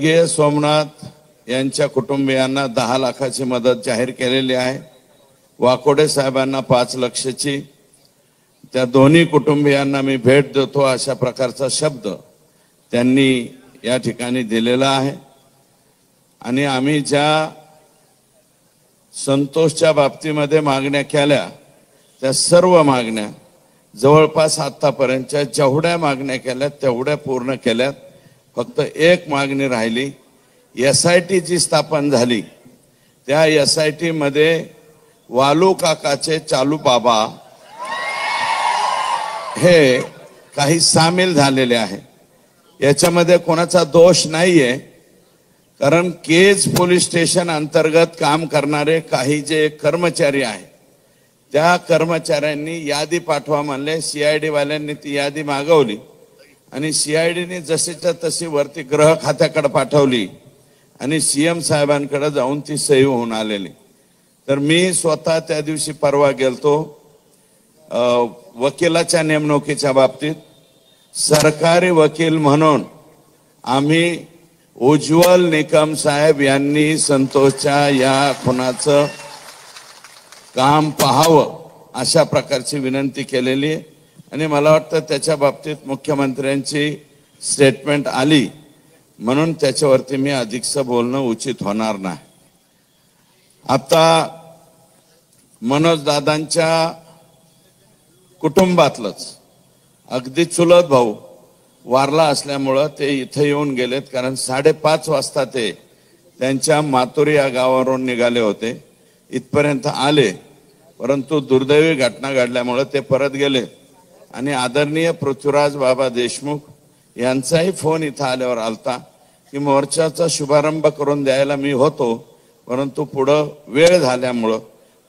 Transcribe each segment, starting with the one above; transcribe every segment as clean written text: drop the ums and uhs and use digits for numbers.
स्वर्गीय सोमनाथ यांच्या कुटुंबियांना 10 लाखाची मदत जाहीर केलेली आहे। वाकोडे साहेबांना 5 लाखाची, त्या दोन्ही कुटुंबियांना मी भेट देतो अशा प्रकारचा शब्द त्यांनी या ठिकाणी दिलेला आहे। आणि आम्ही ज्या संतोषच्या बाबतीमध्ये मागण्या केल्या त्या सर्व मागण्या जवळपास आतापर्यंतच्या जेवढ्या मागण्या केल्या तेवढ्या पूर्ण केल्यात। फक्त एक मागणी राहिली, SIT जी स्थापन झाली त्या SIT मध्ये वालू काकाचे चालू बाबा हे काही सामील झालेले आहे। याच्यामध्ये कोणाचा दोष नाहीये, कारण केज पोलीस स्टेशन अंतर्गत काम करणारे काही जे कर्मचारी आहेत त्या कर्मचाऱ्यांनी यादी पाठवा म्हणले। CID वाल्यांनी ती यादी मागवली आणि CIDने जशीच्या तशी वरती गृह खात्याकडे पाठवली आणि CM साहेबांकडे जाऊन ती सही होऊन आलेली। तर मी स्वतः त्या दिवशी परवा गेलतो वकिलाच्या नेमणुकीच्या बाबतीत। सरकारी वकील म्हणून आम्ही उज्ज्वल निकम साहेब यांनी संतोषच्या या खुनाचं काम पाहावं अशा प्रकारची विनंती केलेली आहे आणि मला वाटतं त्याच्या बाबतीत मुख्यमंत्र्यांची स्टेटमेंट आली म्हणून त्याच्यावरती मी अधिकचं बोलणं उचित होणार नाही। आता मनोज दादांच्या कुटुंबातलंच अगदी चुलत भाऊ वारला असल्यामुळं ते इथं येऊन गेलेत, कारण 5:30 वाजता ते त्यांच्या मातुरी या गावावरून निघाले होते, इथपर्यंत आले, परंतु दुर्दैवी घटना घडल्यामुळे ते परत गेले। आणि आदरणीय पृथ्वीराज बाबा देशमुख यांचाही फोन इथं आल्यावर आलता की मोर्चाचा शुभारंभ करून द्यायला मी होतो, परंतु पुढं वेळ झाल्यामुळं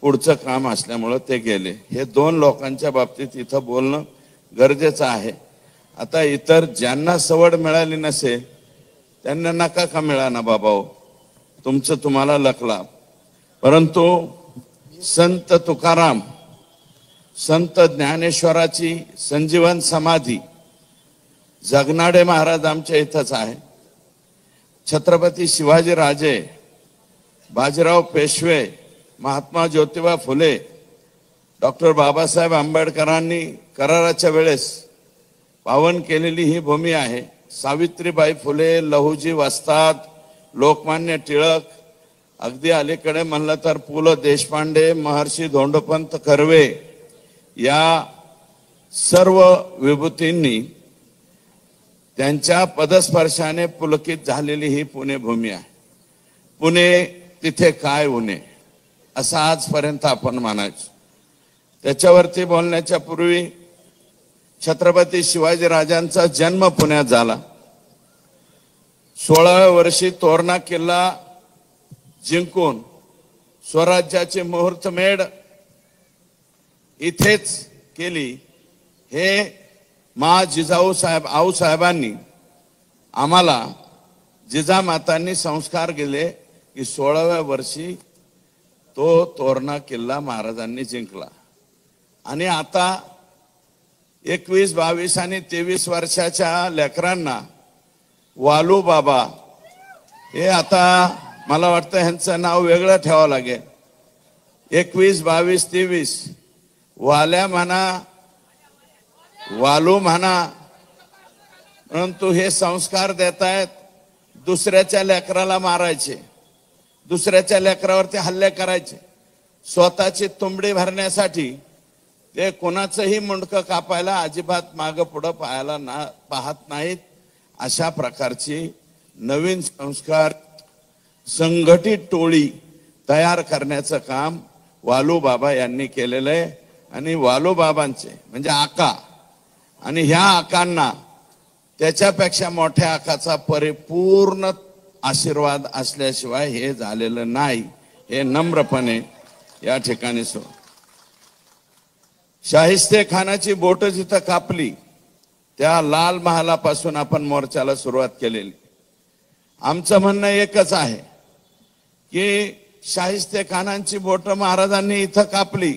पुढचं काम असल्यामुळं ते गेले। हे 2 लोकांच्या बाबतीत इथं बोलणं गरजेचं आहे। आता इतर ज्यांना सवड मिळाली नसे त्यांना नका का मिळाना बाबा हो, तुमचं तुम्हाला लकला। परंतु संत तुकाराम, संत ज्ञानेश्वराची संजीवन समाधी जगनाडे महाराज आमच्या इथंच आहे। छत्रपती शिवाजी राजे, बाजीराव पेशवे, महात्मा ज्योतिबा फुले, डॉक्टर बाबासाहेब आंबेडकरांनी कराराच्या वेळेस पावन केलेली ही भूमी आहे। सावित्रीबाई फुले, लहुजी वस्ताद, लोकमान्य टिळक, अगदी अलीकडे म्हणलं तर पु ल देशपांडे, महर्षी धोंडोपंत कर्वे या सर्व विभूतींनी त्यांच्या पदस्पर्शाने पुलकित झालेली ही पुणे भूमी आहे। पुणे तिथे काय उणे असं आजपर्यंत आपण म्हणायचो। त्याच्यावरती बोलण्याच्या पूर्वी छत्रपती शिवाजी राजांचा जन्म पुण्यात झाला। 16व्या वर्षी तोरणा किल्ला जिंकून स्वराज्याची मुहूर्तमेढ इथेच केली। हे मा जिजाऊ साहेब आऊ साहेबांनी आम्हाला जिजामातांनी संस्कार केले की 16व्या वर्षी तो तोरणा किल्ला महाराजांनी जिंकला। आणि आता 21, 22 आणि 23 वर्षाच्या लेकरांना वालू बाबा हे आता मला वाटतं ह्यांचं नाव वेगळं ठेवावं लागेल। 21, 22, 23 वाल्या म्हणा, वालू म्हणा, परंतु हे संस्कार देतायत दुसऱ्याच्या लेकराला मारायचे, दुसऱ्याच्या लेकरावरती हल्ले करायचे, स्वतःची तुंबडी भरण्यासाठी ते कोणाचंही मुंडकं कापायला अजिबात मागं पुढं पाहत नाहीत। अशा प्रकारची नवीन संस्कार संघटित टोळी तयार करण्याचं काम वालू बाबा यांनी केलेलं आहे। आणि वालू बाबांचे म्हणजे आका आणि ह्या आकांना त्याच्यापेक्षा मोठ्या आकाचा परिपूर्ण आशीर्वाद असल्याशिवाय हे झालेलं नाही, हे नम्रपणे या ठिकाणी शाहिस्ते खानाची बोट जिथं कापली त्या लाल महालापासून आपण मोर्चाला सुरुवात केलेली। आमचं म्हणणं एकच आहे की शाहिस्ते खानांची बोट महाराजांनी इथं कापली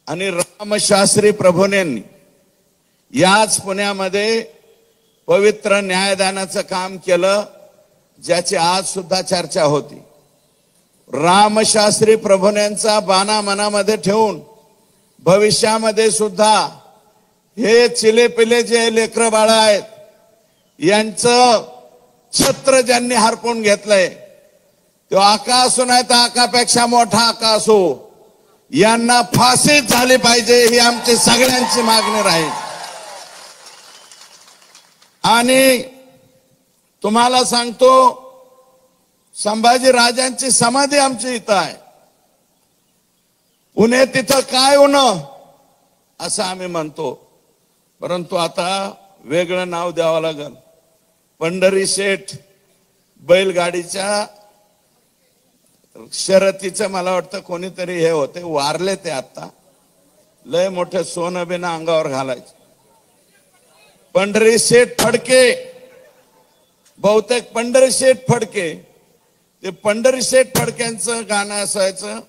आणि रामशास्त्री प्रभूंनी याच पुण्यामध्ये पवित्र न्यायदानाचं काम केलं, ज्याची आज सुद्धा चर्चा होती. रामशास्त्री प्रभूंचा बाणा मनामध्ये ठेवून भविष्यामध्ये सुद्धा हे चिलेपिले जे लेकरं बाळ आहेत यांचं छत्र ज्यांनी हरपून घेतलंय, तो आका असो नाही तर आकापेक्षा मोठा आका असो, यांना फाशीच झाली पाहिजे ही आमची सगळ्यांची मागणी राहील. आणि तुम्हाला सांगतो, संभाजी राजांची समाधी आमची इथं आहे. पुणे तिथं काय होणं असं आम्ही म्हणतो, परंतु आता वेगळं नाव द्यावं लागेल. पंढरी शेठ बैलगाडीच्या शर्यतीचं मला वाटतं कोणीतरी हे होते, वारले ते. आता लय मोठे सोनं बिना अंगावर घालायचे. पंढरी शेठ फडके, बहुतेक पंढरी शेठ फडके, ते पंढरी शेठ फडक्यांचं गाणं असायचं,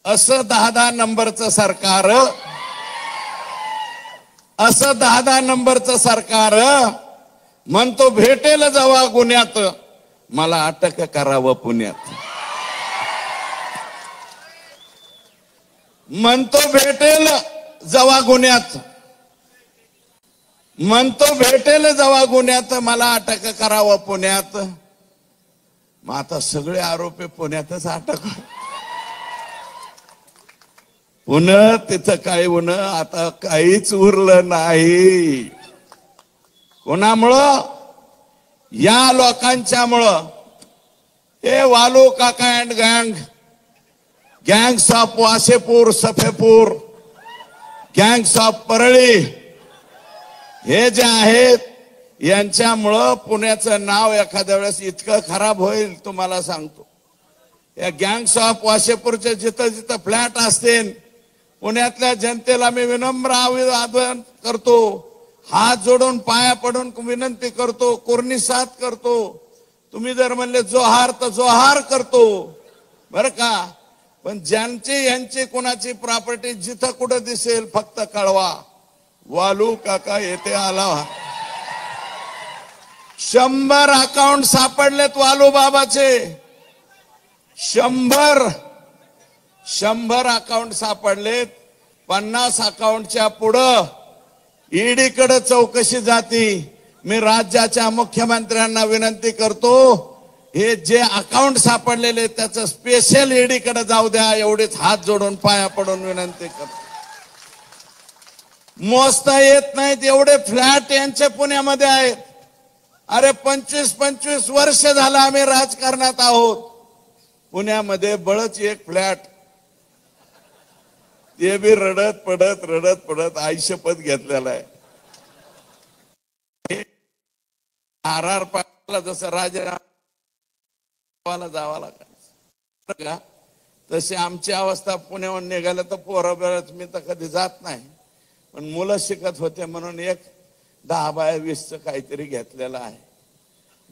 असं 10-10 नंबरचं सरकार, असं 10-10 नंबरचं सरकार म्हणतो भेटेल जेव्हा गुन्ह्यात, मला अटक करावं पुण्यात. म्हणतो भेटेल जेव्हा गुन्ह्यात, म्हणतो भेटेल जेव्हा गुन्ह्यात, मला अटक करावं पुण्यात. मग आता सगळे आरोपी पुण्यातच अटक. पुन्हा तिथं काय होणं आता काहीच उरलं नाही. कोणामुळं? या लोकांच्यामुळं. हे वालू काका अँड गँग, gangs of Wasseypur, Safepur, gangs of Parli, हे जे आहेत यांच्यामुळं पुण्याचं नाव एखाद्या वेळेस इतकं खराब होईल तुम्हाला सांगतो. या गँग्स ऑफ वासेपूरचे जिथं जिथं फ्लॅट असतील, पुण्यातल्या जनतेला मी विनम्र आवाहन करतो, हात जोडून पाया पडून विनंती करतो, कुर्निसात करतो. तुम्ही जर म्हणले जोहार तर जोहार करतो बर का. पण ज्यांची यांची कोणाची प्रॉपर्टी जिथं कुठं दिसेल फक्त कळवा. वालू काका येथे आला. 100 अकाउंट सापडलेत वालू बाबाचे. 100 अकाउंट सापडलेत. 50 अकाउंटच्या पुढं ईडीकडे चौकशी जाती. मी राज्याच्या मुख्यमंत्र्यांना विनंती करतो, हे जे अकाउंट सापडलेले त्याचं स्पेशल ईडीकडे जाऊ द्या, एवढेच हात जोडून पाया पडून विनंती करतो. मोजता येत नाहीत एवढे फ्लॅट यांचे पुण्यामध्ये आहेत. अरे 25-25 वर्ष झालं आम्ही राजकारणात आहोत. पुण्यामध्ये बळच एक फ्लॅट, ते बी रडत पडत आयुष्यपत घेतलेला आहे. आर पाटला जसं राजीनामा जावा लागायचं, तशी आमची अवस्था पुण्याहून निघालं तर पोरं मी तर कधी जात नाही, पण मुलं शिकत होते म्हणून एक 10/20 काहीतरी घेतलेलं आहे.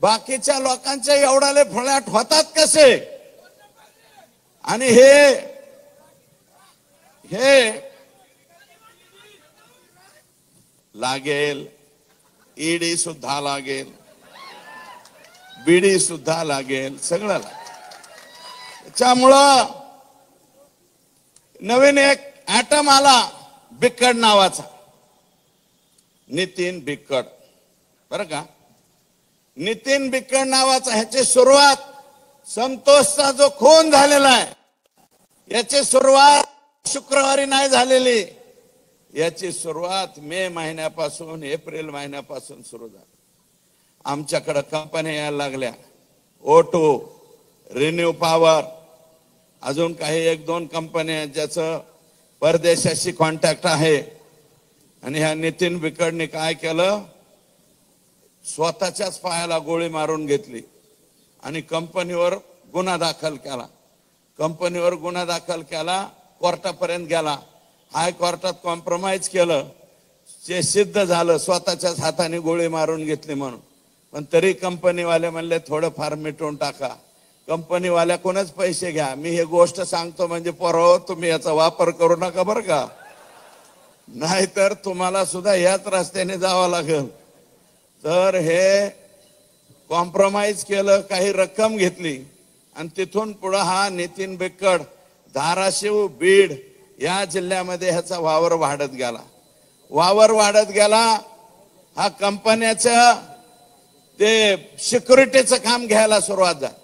बाकीच्या लोकांच्या एवढाले फ्लॅट होतात कसे? आणि हे लागेल, ईडी सुद्धा लागेल, बीडी सुद्धा लागेल, सगळं लागेल. त्याच्यामुळं नवीन एक ऍटम आला बिक्कड नावाचा, नितीन बिक्कड बरं का. नितीन बिक्कड नावाचा, ह्याची सुरुवात संतोषचा जो खून झालेला आहे याची सुरुवात शुक्रवारी नाही झालेली. याची सुरुवात मे महिन्यापासून, एप्रिल महिन्यापासून सुरू झाली. आमच्याकडे कंपन्या यायला लागल्या, O2, रिन्यू पॉवर, अजून काही 1-2 कंपन्या ज्याचं परदेशाशी कॉन्टॅक्ट आहे. आणि ह्या नितीन बिक्कडने काय केलं, स्वतःच्याच पायाला गोळी मारून घेतली आणि कंपनीवर गुन्हा दाखल केला. कंपनीवर गुन्हा दाखल केला, कोर्टापर्यंत गेला, हायकोर्टात कॉम्प्रोमाइज केलं, जे सिद्ध झालं स्वतःच्याच हाताने गोळी मारून घेतली म्हणून. पण तरी कंपनीवाले म्हणले थोडंफार मिटवून टाका. कंपनीवाल्या कोणच पैसे घ्या. मी हे गोष्ट सांगतो म्हणजे पोरं तुम्ही याचा वापर करू नका बरं का, नाहीतर तुम्हाला सुद्धा याच रस्त्याने जावं लागेल. तर हे कॉम्प्रोमाइज केलं, काही रक्कम घेतली आणि तिथून पुढे हा नितीन बिक्कड धाराशिव बीड या जिल्ह्यामध्ये ह्याचा वावर वाढत गेला. हा कंपन्याचं ते सिक्युरिटीचं काम घ्यायला सुरुवात झाली.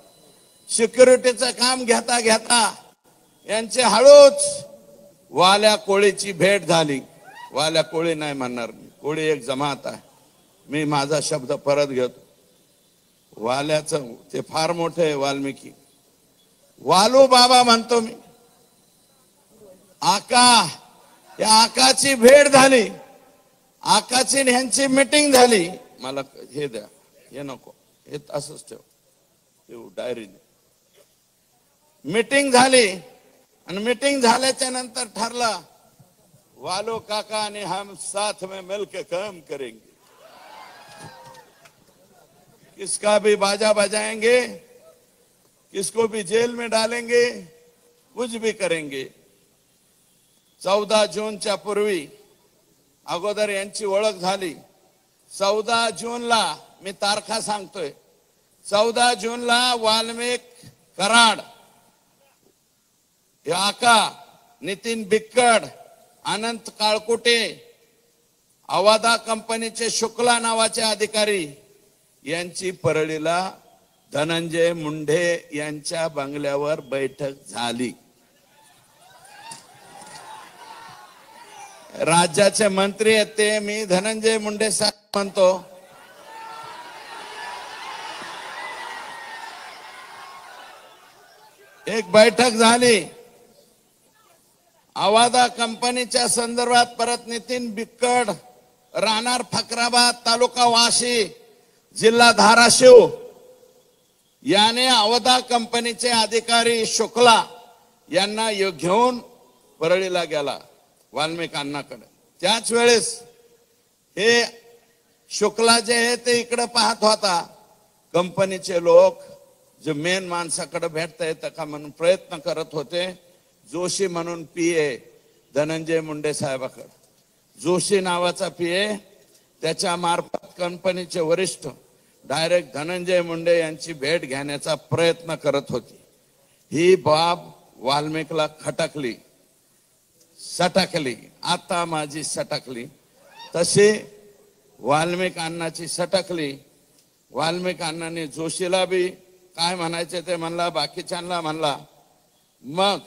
सिक्युरिटीचं काम घेता घेता यांचे हळूच वाल्या कोळीची भेट झाली. वाल्या कोळी नाही म्हणणार मी, कोळी एक जमात आहे, मी माझा शब्द परत घेतो. वाल्याचं ते फार मोठे वाल्मिकी, वालू बाबा म्हणतो मी. आका, या आकाची भेट झाली, आकाची ह्यांची मीटिंग झाली. मला हे द्या, हे नको, हे असंच ठेव डायरीने. मीटिंग झाली आणि मीटिंग झाल्याच्या नंतर ठरलं वालो काका आणि हम साथ में मिलकर काम करेंगे, किसका भी बाजा बजाएंगे, किसको भी जेल में डालेंगे, कुछ भी करेंगे. 14 जूनच्या पूर्वी अगोदर यांची ओळख झाली. 14 जूनला मी तारखा सांगतोय, 14 जूनला वाल्मिक कराड, आका, नितीन बिक्कड, अनंत काळकुटे, अवादा कंपनीचे शुक्ला नावाचे अधिकारी यांची परळीला धनंजय मुंडे यांच्या बंगल्यावर बैठक झाली. राज्याचे मंत्री आहेत ते, मी धनंजय मुंडे साहेब म्हणतो. एक बैठक झाली. अवादा कंपनीच्या संदर्भात परत नितीन बिक्कड, राहणार फकराबाद, तालुका वाशी, जिल्हा धाराशिव, याने अवादा कंपनीचे अधिकारी शुक्ला यांना घेऊन परळीला गेला वाल्मिक अण्णाकडे. त्याच वेळेस हे शुक्ला जे आहे ते इकडे पाहत होता. कंपनीचे लोक जे मेन माणसाकडे भेटता येतं का म्हणून प्रयत्न करत होते. जोशी म्हणून पीए धनंजय मुंडे साहेबाकडे, जोशी नावाचा पीए, त्याच्या मार्फत कंपनीचे वरिष्ठ डायरेक्ट धनंजय मुंडे यांची भेट घेण्याचा प्रयत्न करत होती. ही बाब वाल्मिकला खटकली, सटकली. आता माझी सटकली तशी वाल्मिक अण्णाची सटकली. वाल्मिक अण्णांनी जोशीला बी काय म्हणायचे ते म्हणला, बाकीच्यांना म्हणला. मग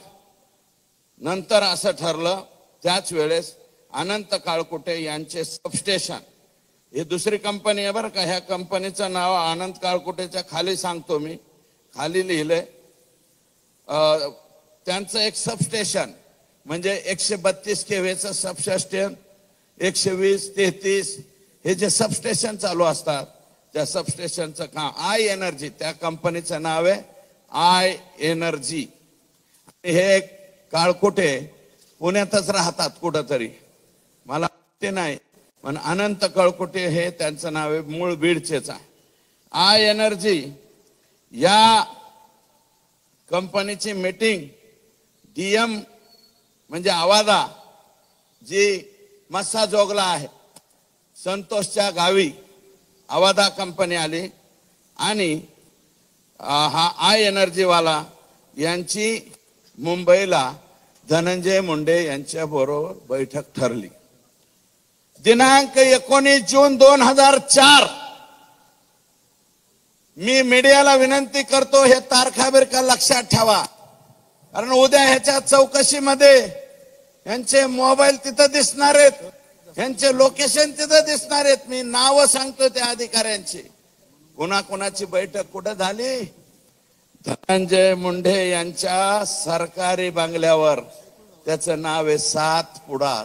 नंतर असं ठरलं, त्याच वेळेस अनंत काळकुटे यांचे सबस्टेशन, ही दुसरी कंपनी आहे बरं का, ह्या कंपनीचं नाव अनंत काळकुटेच्या खाली सांगतो मी, खाली लिहिलंय. त्यांचं एक सबस्टेशन म्हणजे 132 केव्हीचं सबस्टेशन, 120, 33 हे जे सबस्टेशन चालू असतात त्या सबस्टेशनचं काम आय एनर्जी, त्या कंपनीचं नाव आहे आय एनर्जी. हे काळकुटे पुण्यातच राहतात कुठंतरी, मला ते नाही पण अनंत काळकुटे हे त्यांचं नाव आहे, मूळ बीडचेच आहे. आय एनर्जी या कंपनीची मीटिंग डीएम म्हणजे अवादा जी मस्सा जोगला आहे, संतोषच्या गावी अवादा कंपनी आली आणि हा आय एनर्जी वाला यांची मुंबईला धनंजय मुंडे यांच्या बरोबर बैठक ठरली. दिनांक 19 जून 2004. मी मीडियाला विनंती करतो, हे तारखा बिरखा लक्षात ठेवा, कारण उद्या ह्याच्या चौकशीमध्ये यांचे मोबाईल तिथं दिसणार आहेत, यांचे लोकेशन तिथं दिसणार आहेत. मी नाव सांगतो त्या अधिकाऱ्यांची. कोणाकोणाची बैठक कुठं झाली? धनंजय मुंडे यांच्या सरकारी बंगल्यावर. त्याचं नाव आहे सातपुडा.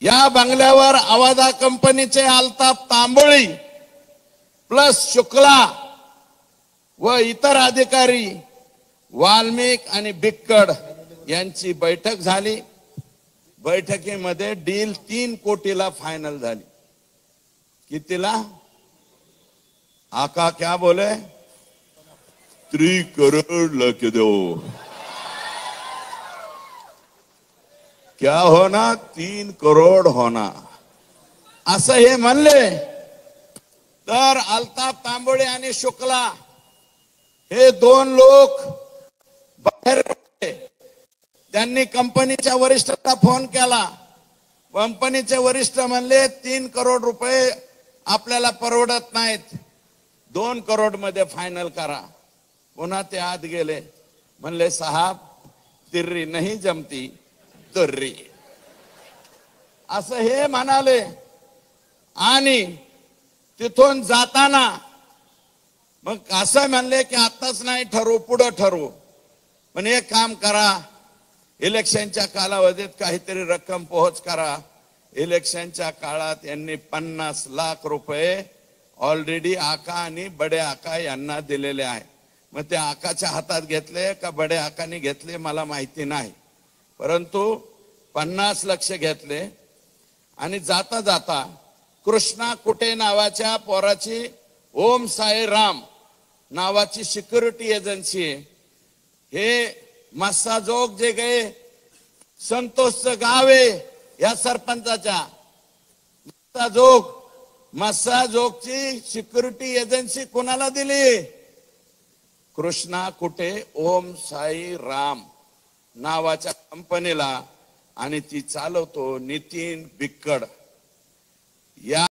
या बंगल्यावर अवादा कंपनीचे अल्ताफ तांबोळी प्लस शुक्ला व इतर अधिकारी वाल्मिक आणि बिक्कड यांची बैठक झाली. बैठकीमध्ये डील 3 कोटीला फायनल झाली. कितीला? आका क्या बोले? 3 करोड लाके दो. क्या होना 3 करोड होना असं हे म्हणले तर अल्ताफ तांबोळे आणि शुक्ला हे दोन लोक बाहेर होते. त्यांनी कंपनीच्या वरिष्ठांना फोन केला. कंपनीचे वरिष्ठ म्हणले 3 करोड रुपये आपल्याला परवडत नाहीत, 2 करोड मध्ये फायनल करा. पुन्हा ते आत गेले, म्हणले साहेब तिर्री नाही जमती तुर्री असं हे म्हणाले. आणि तिथून जाताना मग असं म्हणले की आताच नाही ठरवू, पुढं ठरवू. पण एक काम करा, इलेक्शनच्या कालावधीत काहीतरी रक्कम पोहोच करा. इलेक्शनच्या काळात यांनी 50 लाख रुपये ऑलरेडी आका आणि बडे आका यांना दिलेले आहे. मग ते आकाच्या हातात घेतले का बडे आकाने घेतले मला माहिती नाही, परंतु 50 लाख घेतले. आणि जाता जाता कृष्णा कुटे नावाच्या पोराची ओम साई राम नावाची सिक्युरिटी एजन्सी आहे. हे मस्साजोग जे गे संतोषचं गाव आहे या सरपंचाच्या, मस्साजोगची सिक्युरिटी एजन्सी कोणाला दिली? कृष्णा कुटे ओम साई राम नावाच्या कंपनीला. आणि ती चालवतो नितीन बिक्कड. या